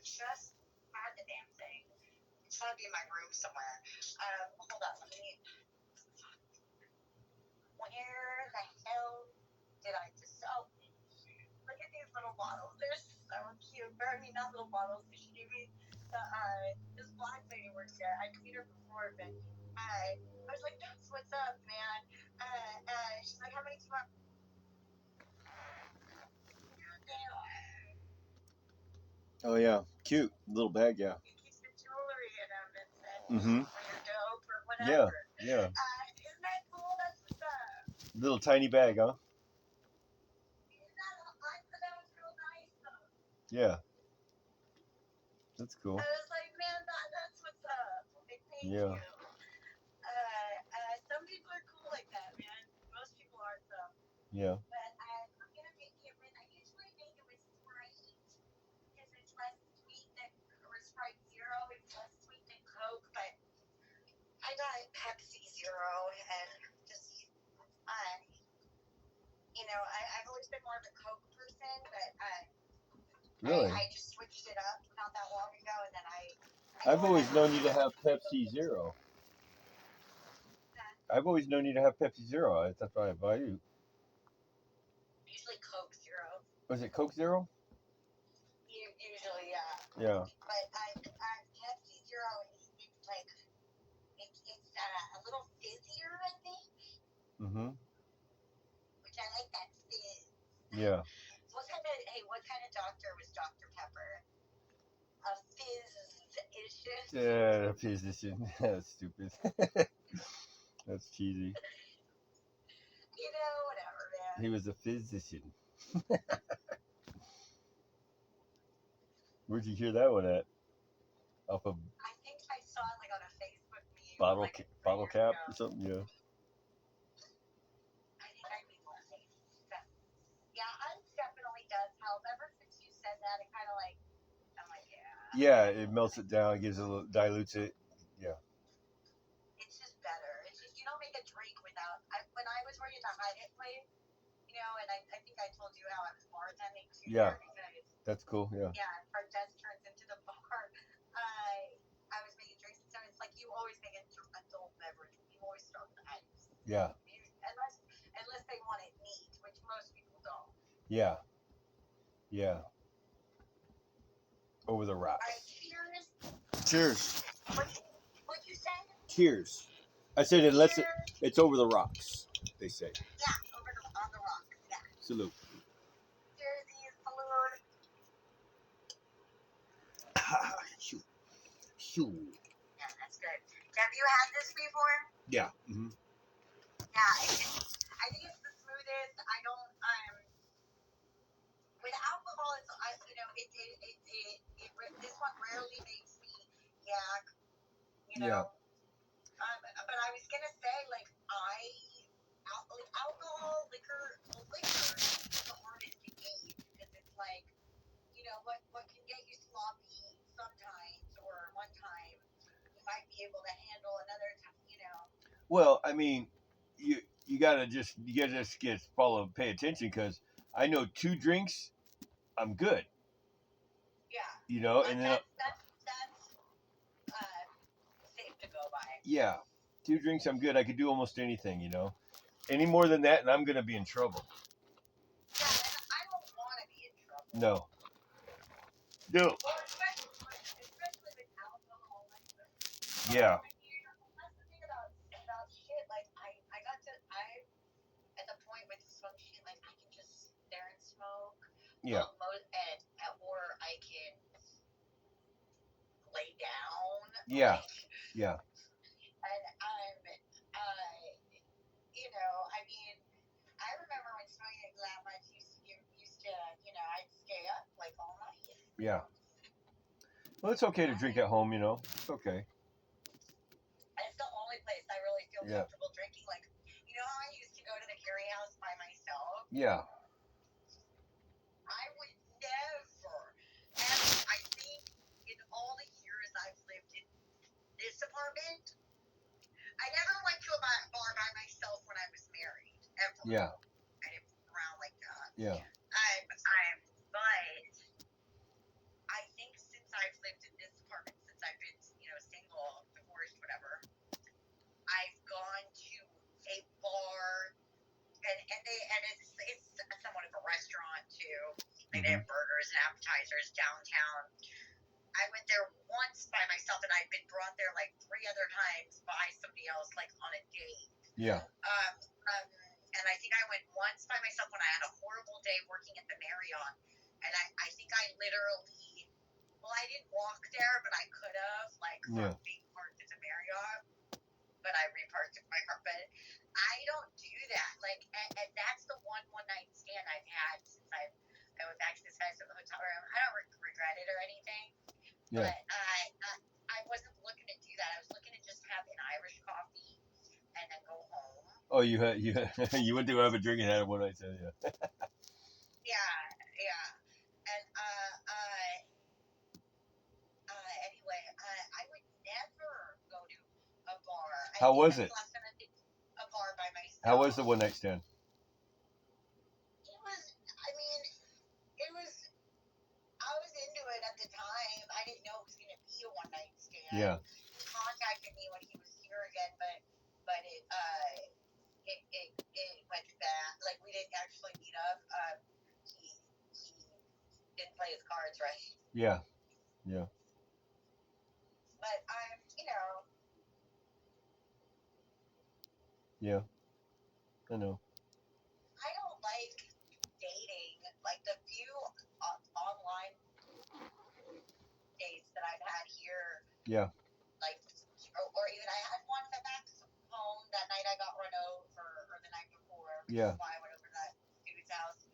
just had the damn thing. It's gotta be in my room somewhere. Hold on, let me. Where the hell did I just? Oh, look at these little bottles. They're so cute. I mean, not little bottles. She gave me the this black lady works there. I've seen her before, but I was like, "That's what's up, man." She's like, "How many do you want?" Oh yeah, cute little bag. Yeah. He keeps the jewelry in them and said, Mm-hmm. "We're dope" or Yeah. whatever. Yeah. Isn't that cool? That's what's up. Little tiny bag, huh? I thought that was real nice. Yeah. That's cool. I was like, man, that's what's up. Like, thank Yeah. you. Some people are cool like that, man. Most people aren't, though. Yeah. But I'm gonna make it with. I usually make it with Sprite because it's less sweet than or Sprite Zero. It's less sweet than Coke, but I got Pepsi Zero and just I've always been more of a Coke person, but Really? I just switched it up not that long ago, and then I've always known you to have Pepsi Zero. I've always known you to have Pepsi Zero. That's why I buy you. Usually Coke Zero. Was it Coke Zero? Usually, yeah. Yeah. But Pepsi Zero is like it's a little fizzier, I think. Mm-hmm. Which I like that fizz. Yeah. What kind of doctor was Dr. Pepper? A physician. Yeah, physician. That's stupid. That's cheesy. Whatever, man. He was a physician. Where'd you hear that one at? Off of I think I saw it like on a Facebook meme. bottle cap or something. Yeah. I think I mean like yeah, ice definitely does help. Ever since you said that, it kind of like I'm like yeah. Yeah, it melts it down, gives it a little, dilutes it. Yeah. It's just better. It's just you don't make a drink without. When I was working at the Hyatt place, and I think I told you how I was bartending too. Yeah. Because that's cool. Yeah. Yeah, front desk turns into the bar. I was making drinks, and so it's like you always make an adult beverage. You always start with ice. Yeah. Unless they want it neat, which most people don't. Yeah. Yeah. Over the rocks. All right, cheers. Cheers. What'd you say? Cheers. I said unless it's over the rocks, they say. Yeah, on the rocks. Yeah. Salute. Cheers, salute. Shoo. Shoo. Yeah, that's good. Have you had this before? Yeah. Mm-hmm. Yeah, I think it's the smoothest. I don't with alcohol. This one rarely makes me yak. Yeah. But I was gonna say alcohol, liquor. Well, liquor is the hardest to gauge because it's like what can get you sloppy sometimes or one time you might be able to handle another time. Well, I mean, you gotta just pay attention because I know 2 drinks, I'm good. Yeah. And then that's safe to go by. Yeah, 2 drinks, I'm good. I could do almost anything. Any more than that, and I'm gonna be in trouble. Yeah, and I don't want to be in trouble. No. No. Well, especially with alcohol. Yeah. That's the thing about shit. Like I got to at the point with some shit like I can just sit there and smoke. Yeah. Or I can lay down. Yeah. Yeah. And I mean, I remember when smoking that much used to, I'd stay up like all night. Yeah. Well, it's okay to drink at home. It's okay. It's the only place I really feel comfortable drinking. Like, how I used to go to the Carry House by myself? Yeah. I would never, ever, I think, in all the years I've lived in this apartment, I never went to a bar by myself when I was married, ever. Yeah. I didn't fool around like that. Yeah. But I think since I appetizers downtown. I went there once by myself, and I'd been brought there like 3 other times by somebody else, like on a date. Yeah. And I think I went once by myself when I had a horrible day working at the Marriott, and I think I literally, well, I didn't walk there, but I could have, like, from being parked at the Marriott, but I reparked my car. But I don't do that. Like, and that's the one night stand I've had since I went back to this guy's at the hotel room. I don't regret it or anything. Yeah. But I wasn't looking to do that. I was looking to just have an Irish coffee and then go home. Oh, you went to have a drink and had one night stand, yeah. Yeah. And anyway, I would never go to a bar. How was it? Last time I did a bar by myself. How was the one night stand? I was into it at the time. I didn't know it was going to be a one night stand. Yeah. He contacted me when he was here again, but it went bad. Like, we didn't actually meet up. He didn't play his cards right. Yeah. But Yeah. I know. I don't like dating. Like, the few online dates that I've had here. Yeah. Like, or even I had one back home that night I got run over, or the night before. Yeah. Why I went over to that dude's house,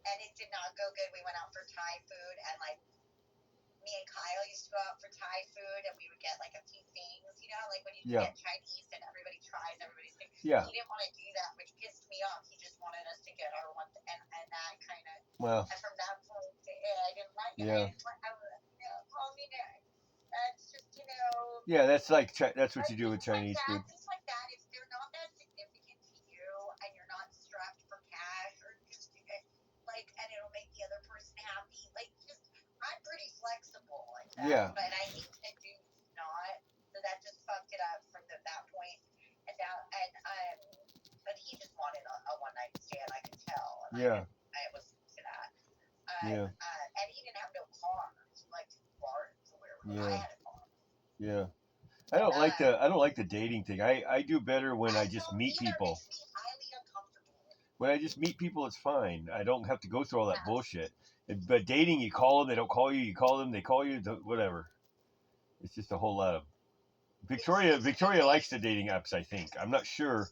and it did not go good. We went out for Thai food, and like, me and Kyle used to go out for Thai food, and we would get like a few things, like when you get Chinese and everybody tries everybody's thing. Yeah. He didn't want to do that, which pissed me off. He just wanted us to get our one, and that kind of. Well. And from that point, I didn't like it. Yeah. That's just Yeah, that's what you do with Chinese food. Things like that, if they're not that significant to you, and you're not strapped for cash, or just like, and it'll make the other person happy. Like, just, I'm pretty flexible like that. Yeah. But I hate that dude's not. So that just fucked it up from that point. And now, but he just wanted a one night stand. I could tell. And I was to that. And he didn't have no car. He liked bars or wherever. I had a car. Yeah. I don't like the dating thing. I do better when I just meet people. It makes me highly uncomfortable. When I just meet people, it's fine. I don't have to go through all that bullshit. But dating, you call them, they don't call you. You call them, they call you. Whatever. It's just a whole lot of. Victoria likes the dating apps, I think. I'm not sure,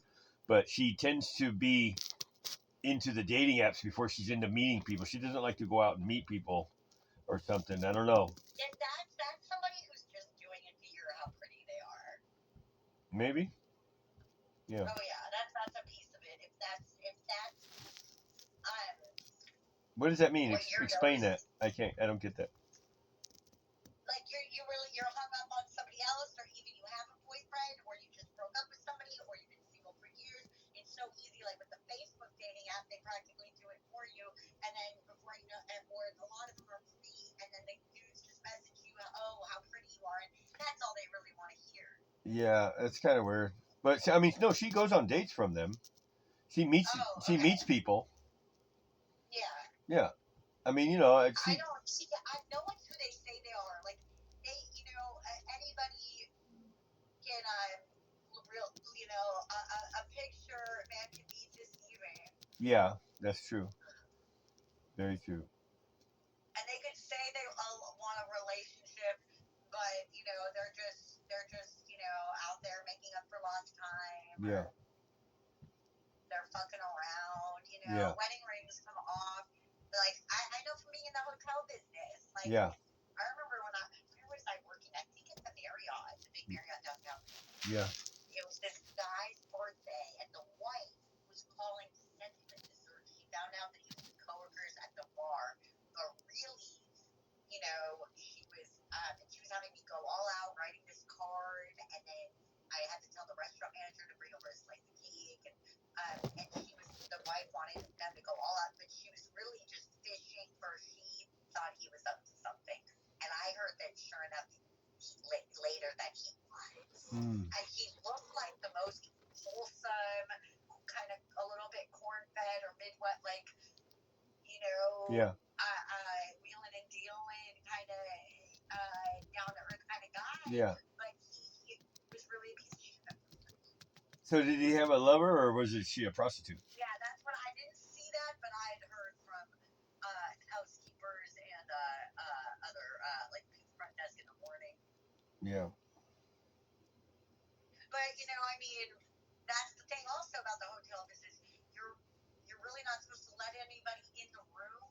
but she tends to be into the dating apps before she's into meeting people. She doesn't like to go out and meet people or something. I don't know. Yeah, that's somebody who's just doing it to hear how pretty they are. Maybe. Yeah. Oh yeah, that's a piece of it. If that's What does that mean? Explain that. I don't get that. Like, you're hung up on somebody else, or even you have a boyfriend, or you just broke up with somebody, or you've been single for years. It's so easy. Like with the Facebook dating app, they practically do it for you, and then before you know, or a lot of them are free, and then the dudes just message you, oh, how pretty you are, and that's all they really want to hear. Yeah, it's kind of weird. But I mean, no, she goes on dates from them. She meets people. Yeah. Yeah. I mean, I don't see. No one's who they say they are. Like, they, anybody can, a picture, man, can be deceiving. Yeah, that's true. Very true. And they could say they want a relationship, but they're just out there making up for lost time. Yeah. They're fucking around. Yeah. Wedding rings come off. Like, I know from being in the hotel business. Like, yeah. I remember where was I working? I think at the Marriott, the big Marriott downtown. Yeah. It was this guy's birthday, and the wife was calling to send him a dessert. She found out that he was with coworkers at the bar, but really, she was having me go all out writing this card, and then I had to tell the restaurant manager to bring over a slice of cake, and the wife wanted them to go all out, but she was really just fishing for. She thought he was up to something, and I heard that sure enough, later that he was, and he looked like the most wholesome, kind of a little bit corn-fed or Midwest, like, yeah. wheeling and Yeah. But he was really a piece of shit. So did he have a lover, or was she a prostitute? Yeah, that's what I didn't see that, but I had heard from housekeepers and other like front desk in the morning. Yeah. But I mean, that's the thing also about the hotel business. You're really not supposed to let anybody in the room.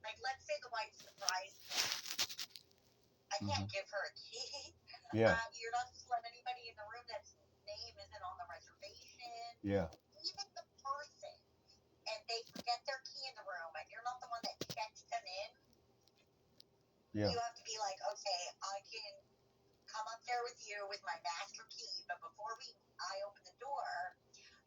Like, let's say the wife surprised me. I can't give her a key. Yeah. You're not supposed to let anybody in the room that's name isn't on the reservation. Yeah. Even the person, and they forget their key in the room, and you're not the one that checks them in. Yeah. You have to be like, okay, I can come up there with you with my master key, but before I open the door,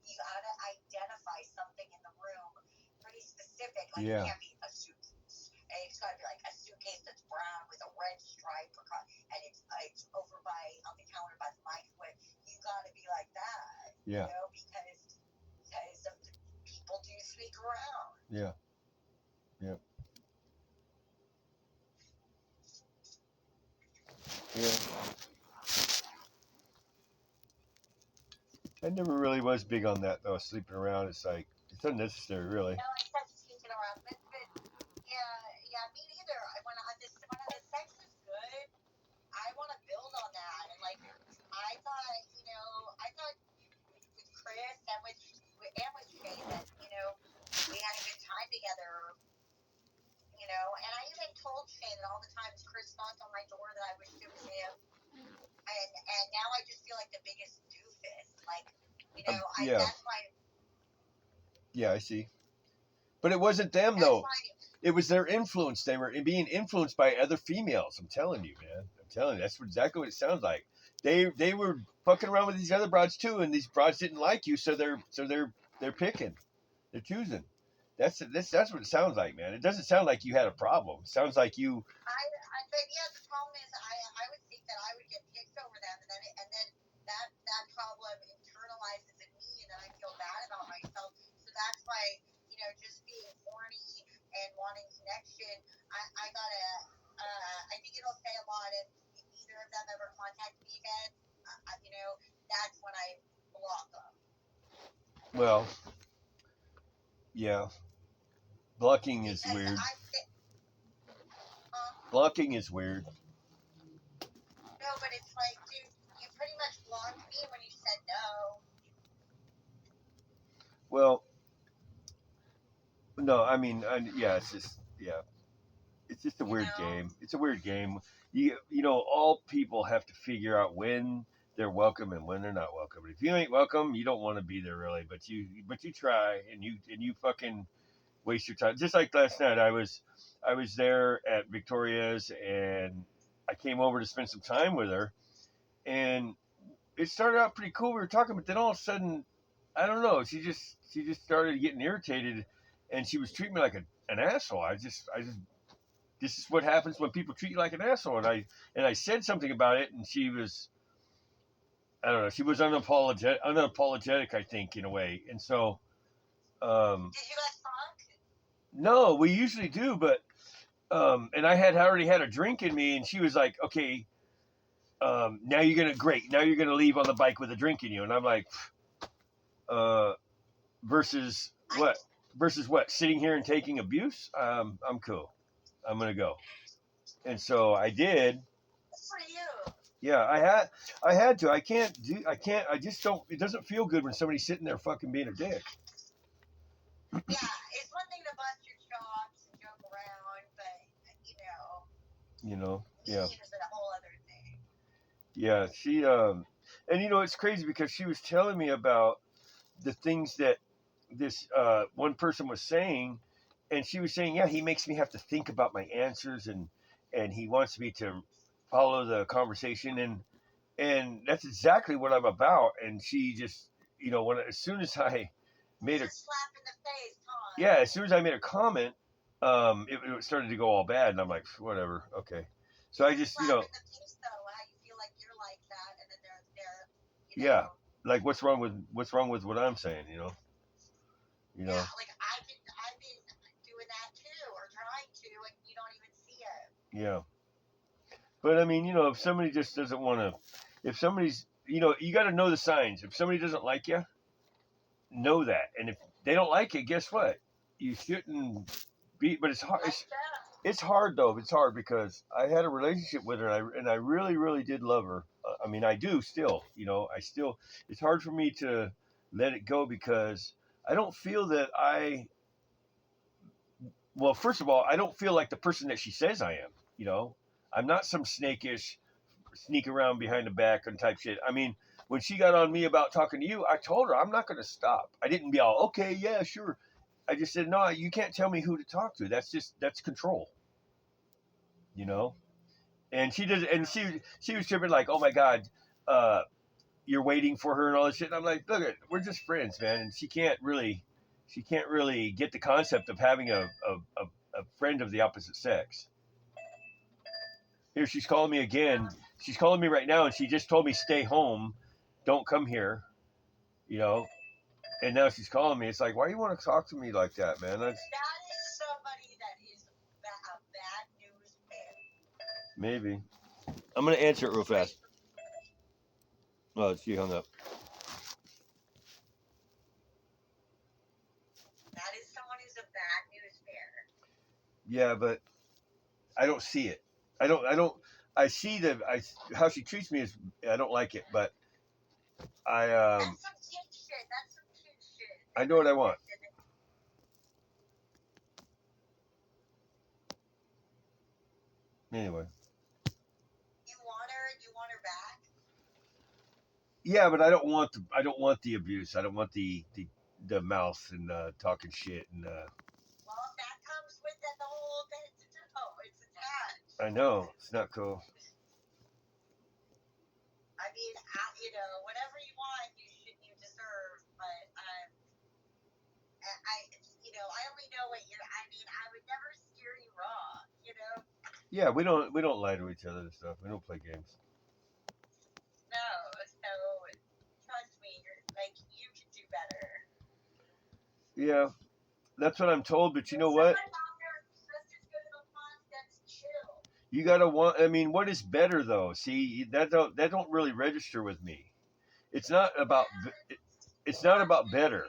you gotta identify something in the room pretty specific. Like, it can't be a suitcase. And it's gotta be like a suitcase that's brown with a red stripe, and it's over on the counter by the microwave. You gotta be like that. Yeah. Because people do sneak around. Yeah. Yeah. Yeah. I never really was big on that though. Sleeping around, it's like it's unnecessary, really. No, I said sneaking around, but yeah, me neither. When the sex is good, I want to build on that, and like I thought with Chris and with Shay that we had a good time together. And I even told Shay that all the times Chris knocked on my door that I wished it was him. And now I just feel like the biggest doofus. Like, Yeah. that's why. Yeah, I see. But it wasn't them though. It was their influence. They were being influenced by other females. I'm telling you, man. I'm telling you, that's exactly what it sounds like. They were fucking around with these other broads too, and these broads didn't like you, so they're picking, they're choosing. That's what it sounds like, man. It doesn't sound like you had a problem. It sounds like you. But yeah, the problem is I would think that I would get picked over them, and then that problem internalizes in me, and then I feel bad about myself. So that's why just being horny and wanting connection, I gotta. I think it'll say a lot if either of them ever contact me again. That's when I block them. Well, yeah. Blocking is weird. Blocking is weird. No, but it's like, dude, you pretty much blocked me when you said no. Well, no, I mean, yeah, it's just a weird game. It's a weird game. All people have to figure out when they're welcome and when they're not welcome. If you ain't welcome, you don't want to be there really. But you try and you fucking waste your time. Just like last night, I was there at Victoria's and I came over to spend some time with her, and it started out pretty cool. We were talking, but then all of a sudden, I don't know. She just started getting irritated, and she was treating me like an asshole. I just this is what happens when people treat you like an asshole. And I said something about it, and she was, I don't know, she was unapologetic, I think, in a way. And so, Did you guys talk? no, we usually do, but and I had already had a drink in me, and she was like, okay, now you're gonna leave on the bike with a drink in you, and I'm like, versus what? Versus what? Sitting here and taking abuse? I'm cool. I'm gonna go. And so I did. For you. Yeah, I had to. I just don't. It doesn't feel good when somebody's sitting there fucking being a dick. Yeah, it's one thing to bust your chops and joke around, but Yeah. Is a whole other thing. Yeah, she and it's crazy because she was telling me about the things that this one person was saying, and she was saying, yeah, he makes me have to think about my answers, and he wants me to follow the conversation, and that's exactly what I'm about. And she just, as soon as I made a slap in the face, huh? Yeah, as soon as I made a comment, it started to go all bad, and I'm like, whatever, okay. So I just, slap in the face, though, how you feel like you're like that, and then they're yeah, like what's wrong with what I'm saying, Yeah, like I've been doing that too, or trying to, and you don't even see it. Yeah. But I mean, if somebody just doesn't want to, if somebody's, you got to know the signs. If somebody doesn't like you, know that. And if they don't like it, guess what? You shouldn't be. But it's hard. It's hard though. It's hard because I had a relationship with her, and I really, really did love her. I mean, I do still. I still. It's hard for me to let it go because I don't feel that I. Well, first of all, I don't feel like the person that she says I am. I'm not some snakish, sneak around behind the back and type shit. I mean, when she got on me about talking to you, I told her I'm not going to stop. I didn't be all okay, yeah, sure. I just said no. You can't tell me who to talk to. That's control. You know. And she did, and she was tripping like, oh my god, uh, you're waiting for her and all this shit. And I'm like, look, we're just friends, man. And she can't really get the concept of having a friend of the opposite sex. Here, she's calling me again. She's calling me right now, and she just told me stay home, don't come here, you know. And now she's calling me. It's like, why do you want to talk to me like that, man? That is somebody that is a bad news bear. Maybe. I'm gonna answer it real fast. Oh, she hung up. That is someone who's a bad news bear. Yeah, but I don't see it. I don't. I see how she treats me is I don't like it, but I That's some kid shit. That's some kid shit. I know what I want. Anyway. You want her back? Yeah, but I don't want the abuse. I don't want the mouth and talking shit and. Well, that comes with the whole thing. It's attached. I know it's not cool. I mean, whatever you want, you deserve. But I only know what you're. I mean, I would never steer you wrong. Yeah, we don't lie to each other and stuff. We don't play games. No, so trust me, you can do better. Yeah, that's what I'm told. But you know what? You gotta want. I mean, what is better though? See, that don't really register with me. It's not about. It's not about better.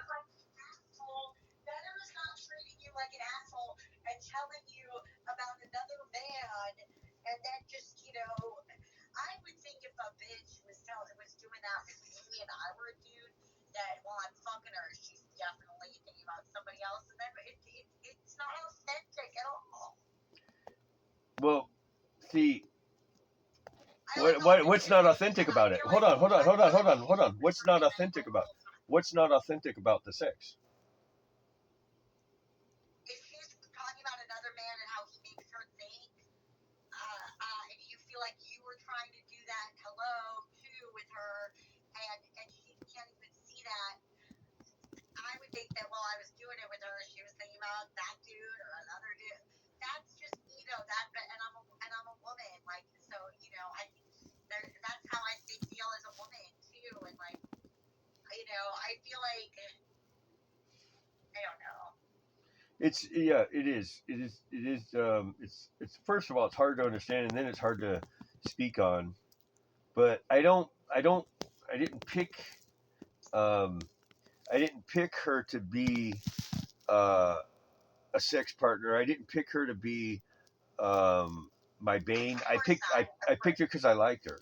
Better is not treating you like an asshole and telling you about another man, and then just I would think if a bitch was doing that with me and I were a dude, that while I'm fucking her, she's definitely thinking about somebody else, and then it's not authentic at all. Well, see, what's not authentic about it? Hold on. What's not authentic about? What's not authentic about the sex? If she's talking about another man and how he makes her think, and you feel like you were trying to do that too with her, and she can't even see that, I would think that while I was doing it with her, she was thinking about that dude or another dude. That's just and I'm a woman, so I think that's how I feel as a woman too, and I feel like I don't know. It is. It's first of all, it's hard to understand, and then it's hard to speak on. But I didn't pick her to be a sex partner. I didn't pick her to be my bane. I picked her because I liked her.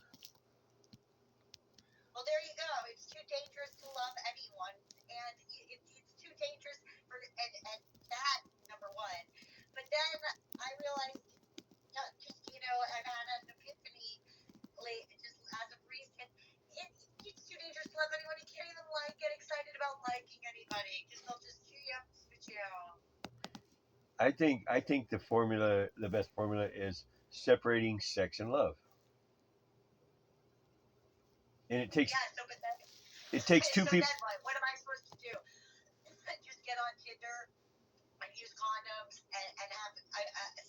Well, there you go. It's too dangerous to love anyone, and it's too dangerous and that number one. But then I realized, I've had an epiphany just as of recent. It's too dangerous to love anyone. You can't even get excited about liking anybody because they'll just chew you up and spit you out. I think the best formula is separating sex and love. And it takes two people. What am I supposed to do? Just get on Tinder and use condoms and have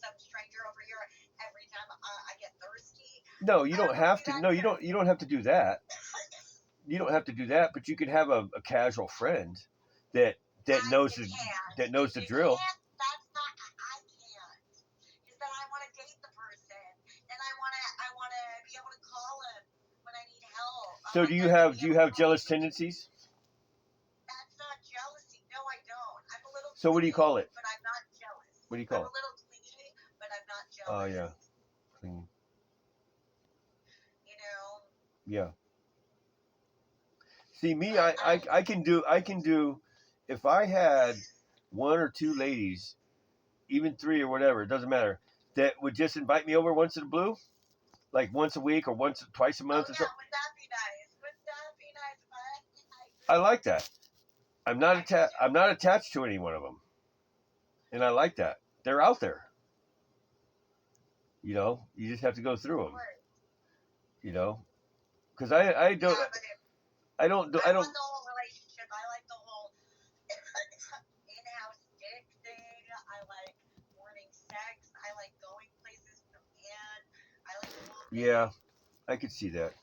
some stranger over here every time I get thirsty? No, you don't have to. No, you don't have to do that. You don't have to do that, but you can have a casual friend that knows the drill. That's not. I can't. Because then I want to date the person, and I want So do you have jealous tendencies? That's not jealousy. No, I don't. I'm a little. So what do you call it? But I'm not jealous. What do you I'm call a it? little clingy, but I'm not Oh jealous. yeah. Clean. You know. Yeah. See me, I can do if I had one or two ladies, even three or whatever, it doesn't matter, that would just invite me over once in a blue, like once a week or once twice a Oh month or yeah, something. would that be nice? Would that be nice? I like that. I'm not I do attached. too. I'm not attached to any one of them, and I like that. They're out there. You know, you just have to go through them. Right. You know, because I don't Yeah, but I don't I I want don't the whole relationship. I like the whole in-house dick thing. I like morning sex. I like going places with a man. I like the whole thing. yeah, I could see that.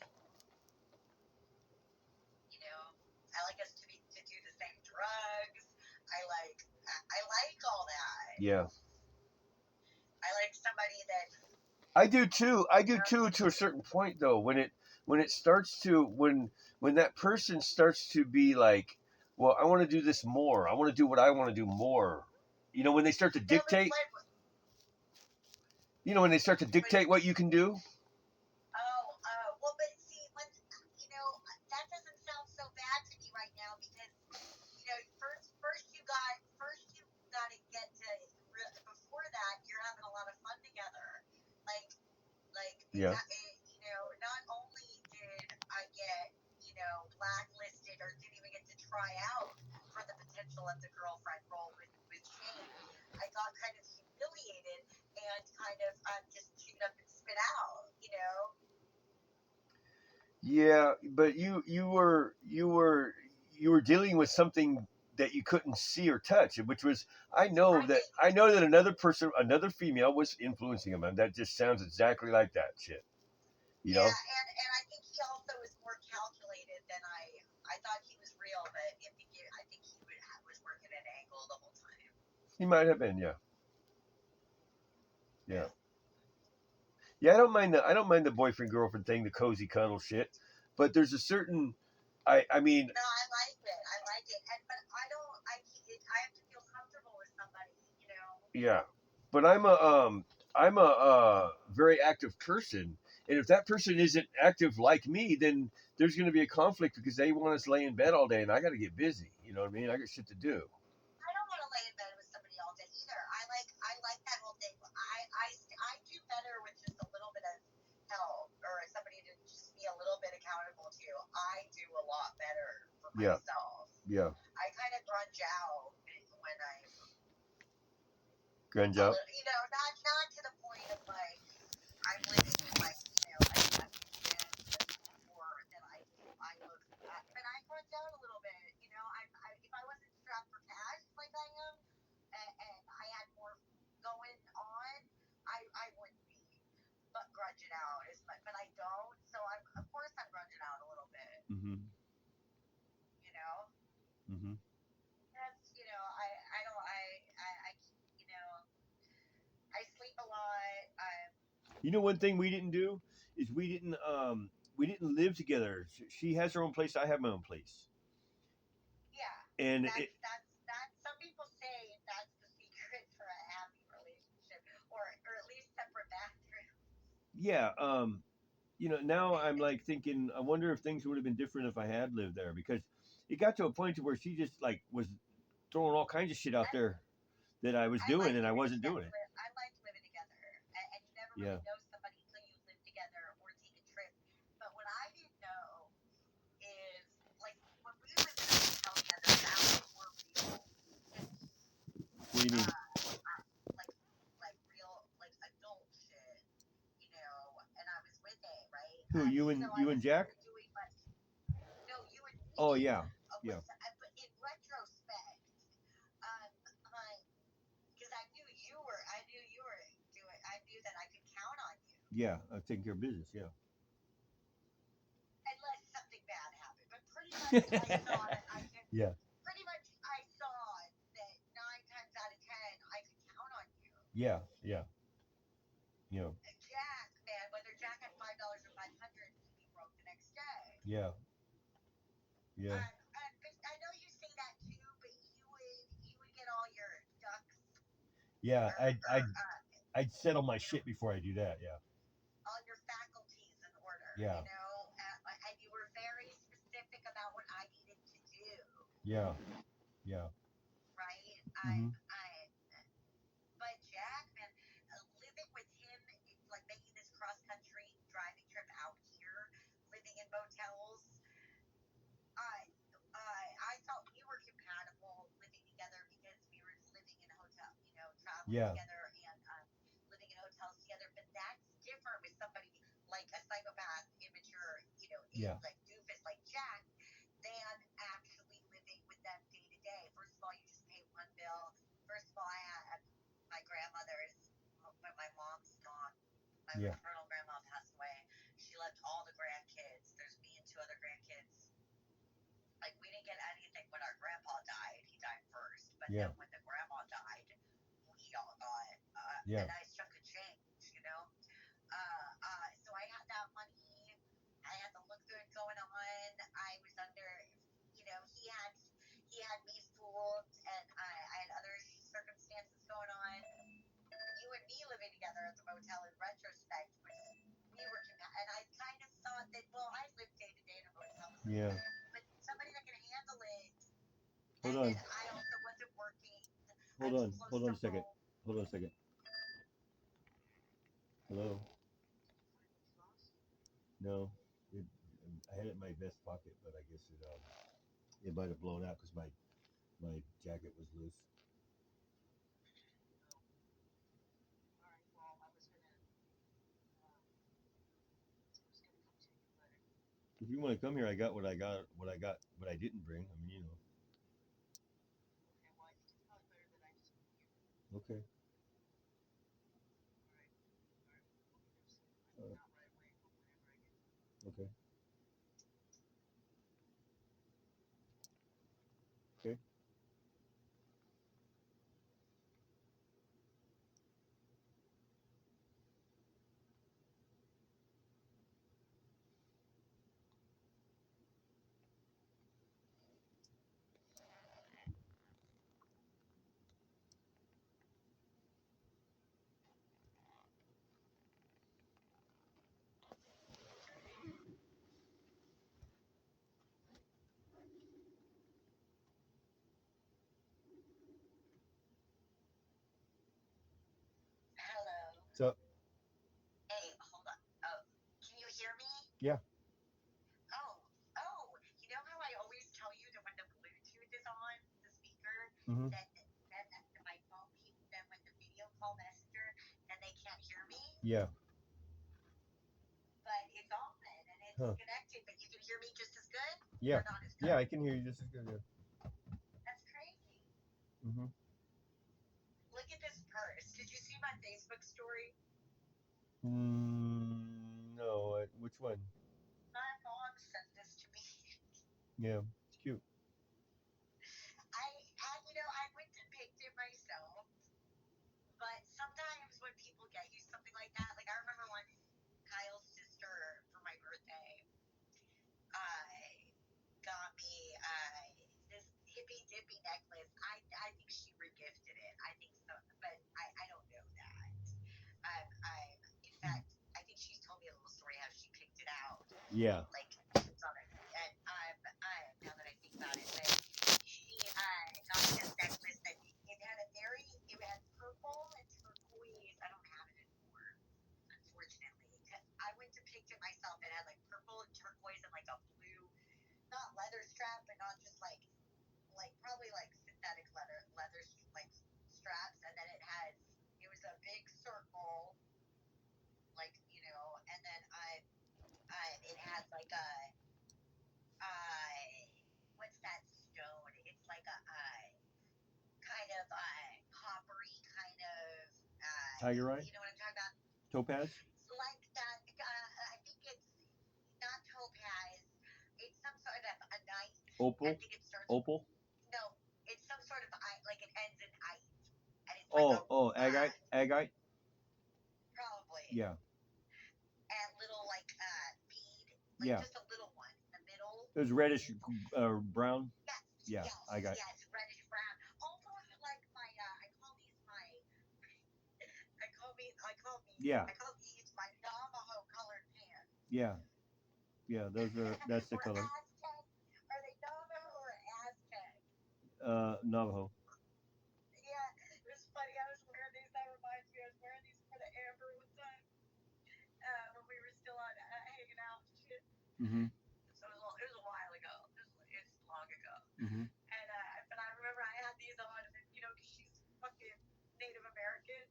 You know, I like us to do the same drugs. I like all that. Yeah, I like somebody that I do too. I do too to a certain point though. When it starts to when that person starts to be like, well, I want to do this more. I want to do what I want to do more. You know, when they start to yeah, but dictate. like, You know, when they start to dictate what you can do. well, but see, when you know, that doesn't sound so bad to me right now because you know, first you got to get to before that you're having a lot of fun together, like Yeah. you know, not only did I get you know blacklisted or didn't even get to try out for the potential of the girlfriend role with Shane, I got kind of humiliated and kind of just chewed up and spit out, you know. Yeah, but you were dealing with something that you couldn't see or touch, which was I know that another person, another female, was influencing him, and that just sounds exactly like that shit. You Yeah, know? and I think he also was more calculated than I thought he was real, but I think he was working at an angle the whole time. He might have been, yeah. Yeah. Yeah, I don't mind the boyfriend girlfriend thing, the cozy cuddle shit. But there's a certain I mean, No, I like it. I like it, and but I don't. I have to feel comfortable with somebody, you know. yeah. But I'm a very active person, and if that person isn't active like me, then there's going to be a conflict because they want us to lay in bed all day, and I got to get busy. You know what I mean? I got shit to do. I don't want to lay in bed with somebody all day either. I like that whole thing. I do better with just a little bit of help or somebody to just be a little bit accountable to. I do a lot better for Yeah, myself. yeah. I kind of grunge out when Grunge out. you know, not to the point of like I'm living like you know I'm convinced or that I look but I grunge out a little bit. You know, if I wasn't strapped for cash like I am, and I had more going on, I wouldn't be. But grudging out is but I don't. So I'm of course I'm grudging out a little bit. Mhm. You know, Mhm. that's you know I don't I you know I sleep a lot. You know, one thing we didn't do is we didn't live together. She has her own place. I have my own place, Yeah, and that's. Some people say that's the secret for a happy relationship, or at least separate bathrooms. yeah. You know, now I'm like thinking, I wonder if things would have been different if I had lived there because it got to a point to where she just like was throwing all kinds of shit out there that I was I doing like and I living wasn't doing together. it. I like living together, and you never Yeah. really know somebody until you live together or take a trip. But what I didn't know is like when we lived in a hotel together, that was more real. What do you mean? Like real like adult shit, you know. And I was with it, right? Who So I you and wasn't Jack? really doing much. No, you and Oh me. yeah, yeah, But in retrospect, um, because I knew you were doing. I knew that I could count on you yeah. Taking care of business. Yeah. unless something bad happened. But pretty much I saw that I could. Yeah. Pretty much I saw that 9 times out of 10 I could count on you. Yeah. Yeah. You know. Jack, man, whether Jack had $5 or 500, he'd be broke the next day. Yeah. Yeah. But I know you say that too, but you would get all your ducks Yeah. or I'd settle my shit before I do that. Yeah. all your faculties in order, Yeah. and you were very specific about what I needed to do, Yeah. Yeah. right? Hmm. But Jack, man, living with him, it's like making this cross country driving trip out here, living in motels. I thought we were compatible living together because we were living in a hotel, traveling Yeah. together and living in hotels together. But that's different with somebody like a psychopath, immature, Yeah. like doofus like Jack, than actually living with them day to day. First of all, you just pay one bill. First of all, I had my grandmother's, when my mom's gone, my Yeah. maternal grandma passed away. She left all the grandkids. There's me and two other grandkids. Like, we didn't get anything when our grandpa died. He died first. But Yeah. then when the grandma died, we all got Yeah. a nice chunk of change. So I had that money. I had the look good going on. I was under, he had me fooled, and I had other circumstances going on. You and me living together at the motel in retrospect, we were, and I kind of thought that, well, I lived day to day in a motel, Yeah. but somebody that can handle it. Hold And on. then I also wasn't working. Hold I was on. close Hold to on a second. home. Hold on a second. Hello. No. It, I had it in my vest pocket, but I guess it might have blown out because my jacket was loose. If you want to come here, I got what I got. What I didn't bring. I mean, Okay. Okay. Okay. Hello. What's up? Hey, hold on. Oh, can you hear me? Yeah. Oh. You know how I always tell you that when the Bluetooth is on the speaker, Mm-hmm. then my phone, then when the video call messenger, then they can't hear me. Yeah. But it's on and it's connected, but you can hear me just as good. Yeah. Or not as good. Yeah, I can hear you just as good. Yeah. That's crazy. Mm-hmm. Look at this purse. Did you see my Facebook story? No. Which one? My mom sent this to me. Yeah. It's cute. I went to pick it myself, but sometimes when people get you something like that, like I remember when Kyle's sister for my birthday got me this hippy dippy necklace. I think she regifted it. I think so, but I don't know that. In fact, I think she's told me a little story how she picked it out. Yeah. Like it's on it, and now that I think about it, but she got me this necklace that it had purple and turquoise. I don't have it anymore, unfortunately. I went to pick it myself. It had like purple and turquoise and like a blue, not leather strap, but not just like probably like synthetic leather like straps, and then it was a big circle, like and then it has like a what's that stone? It's like a kind of coppery kind of Tigerite? you know what I'm talking about? Topaz? Like that. I think it's not topaz. It's some sort of a night. Opal? I think it starts. Opal? No, it's some sort of like it ends in ice, and it's like agate? Agate? probably. Yeah. And little like bead, like Yeah. just a little one, and It was reddish brown. Yes, Yeah, yes, I got. yes, reddish brown. Almost like my, Yeah, I call these my Navajo colored pants. yeah, yeah. Those are. That's the Or color. Aztec. Are they Navajo or Aztec? Navajo. Yeah, it was funny. I was wearing these. That reminds me. I was wearing these for the Amber one time when we were still on hanging out and shit. Mhm. So it was a while ago. It's long ago. Mhm. And but I remember I had these on, and you know, 'cause she's fucking Native American.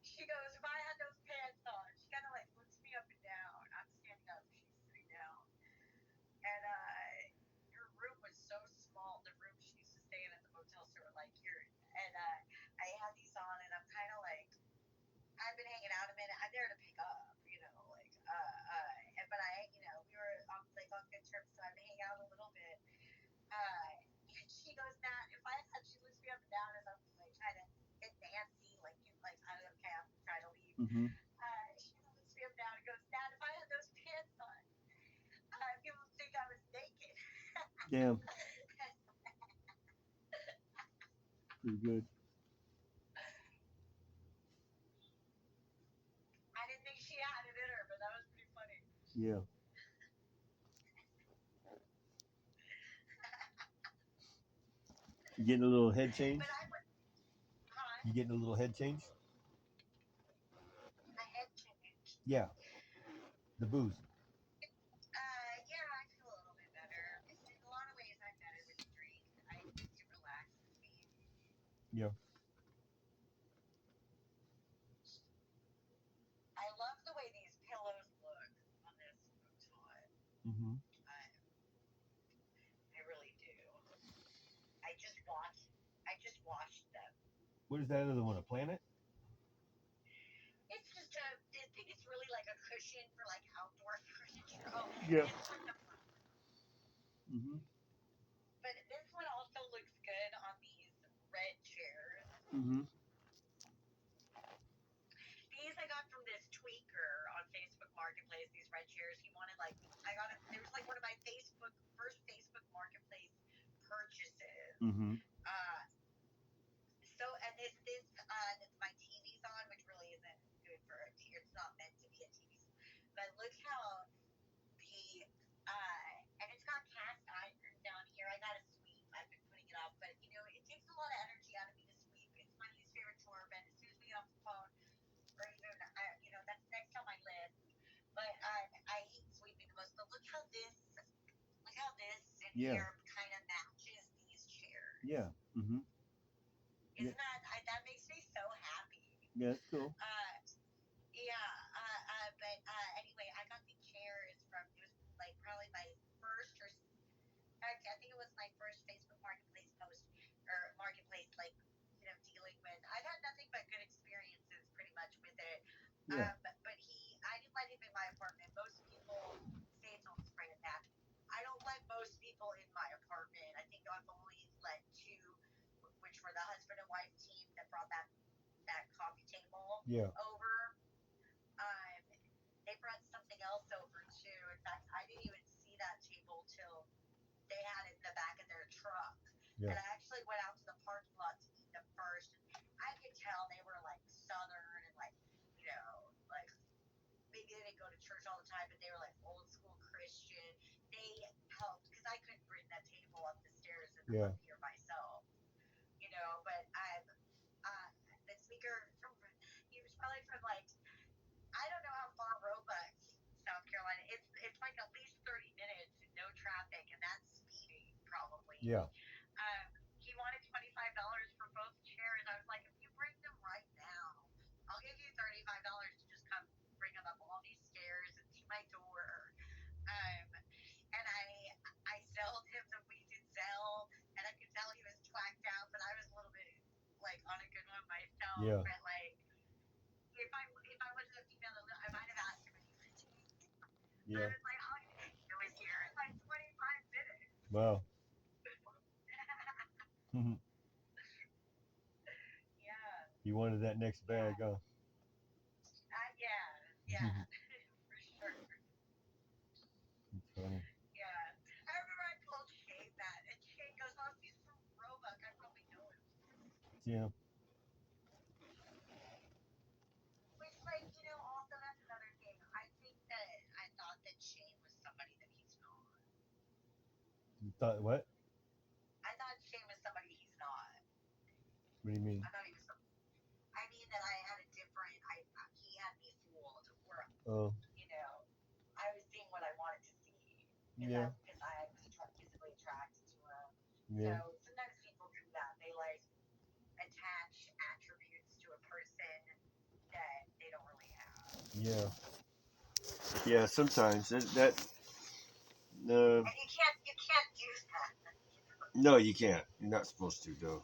She goes, if I had those pants on, she kind of like looks me up and down. I'm standing up, she's sitting down, and her room was so small. The room she used to stay in at the motel, so like here, and I had these on, and I'm kind of like, I've been hanging out a minute. I'm there to pick up, you know, like, but you know, we were on like on good terms, so I've been hanging out a little bit. And she goes, Nat, if I had, she looks me up and down as I'm like trying to get Nancy, like I don't care, I'm trying to leave. Mhm. She looks me up and down and goes, Nat, if I had those pants on, people would think I was naked. Damn. Pretty good. I didn't think she had it in her, but that was pretty funny. Yeah. You getting a little head change? But I would, huh? You getting a little head change? A head change. Yeah. The booze. Yeah, I feel a little bit better. In a lot of ways, I'm better with the drink. It relaxes me. Yeah. I love the way these pillows look on this futon. Mhm. I really do. I just washed them. What is that other one? A planet? It's just I think it's really like a cushion for like outdoor furniture. Oh, Yeah. it's like the, Mhm. but this one also looks good on these red chairs. Mhm. These I got from this tweaker on Facebook Marketplace. These red chairs. He wanted like I got it. It was like one of my first Facebook Marketplace purchases. Mhm. So and this my TV's on, which really isn't good for a TV. It's not meant to be a TV. But look how the and it's got cast iron down here. I got to sweep. I've been putting it off, but you know it takes a lot of energy out of me to sweep. It's my least favorite chore, but as soon as we get off the phone, or even you know that's next on my list. But I hate sweeping the most. But look how this in Yeah. here kind of matches these chairs. Yeah. Mhm. Isn't that makes me so happy? Yeah, it's cool. But anyway, I got the chairs from, it was like probably my first or, actually, I think it was my first Facebook Marketplace post, or Marketplace, like, you know, dealing with, I've had nothing but good experiences pretty much with it. Yeah. But I didn't let him in my apartment. Most people say it's on spray and that. I don't let most people in my apartment. I think I've only let two, which were the husband and wife team that brought that coffee table Yeah. over. They brought something else over too. In fact, I didn't even see that table till they had it in the back of their truck. Yeah. And I actually went out to the parking lot to eat them first. I could tell they were like Southern and like, you know, like maybe they didn't go to church all the time, but they were like old school Christian. They helped because I couldn't bring that table up the stairs and Yeah. up here myself, you know. But the speaker from he was probably from like I don't know how far Roebuck, South Carolina. It's like at least 30 minutes, no traffic, and that's speeding probably. Yeah. He wanted $25 for both chairs. I was like, if you bring them right now, I'll give you $35 to just come bring them up all these stairs and to my door. And I Zelled him the we did Zell, and I could tell he was twacked out, but I was a little bit like on a good one myself. Yeah. But like if I wasn't a female, I might have asked him if he could take. Yeah. I was like, oh, it was here in like 25 minutes. Wow. Yeah. You wanted that next bag, huh? Yeah, for sure. It's funny. Yeah. Yeah. Which, like, also that's another thing. I think that I thought that Shane was somebody that he's not. You thought what? I thought Shane was somebody he's not. What do you mean? I thought he was. I mean that I had a different. He had me fooled. Where Oh. I was seeing what I wanted to see. Yeah. Because I was physically attracted to him. Yeah. So sometimes people do that. They like attach attributes to a person that they don't really have. Yeah. Yeah. Sometimes that. And you can't do that. No, you can't. You're not supposed to, though.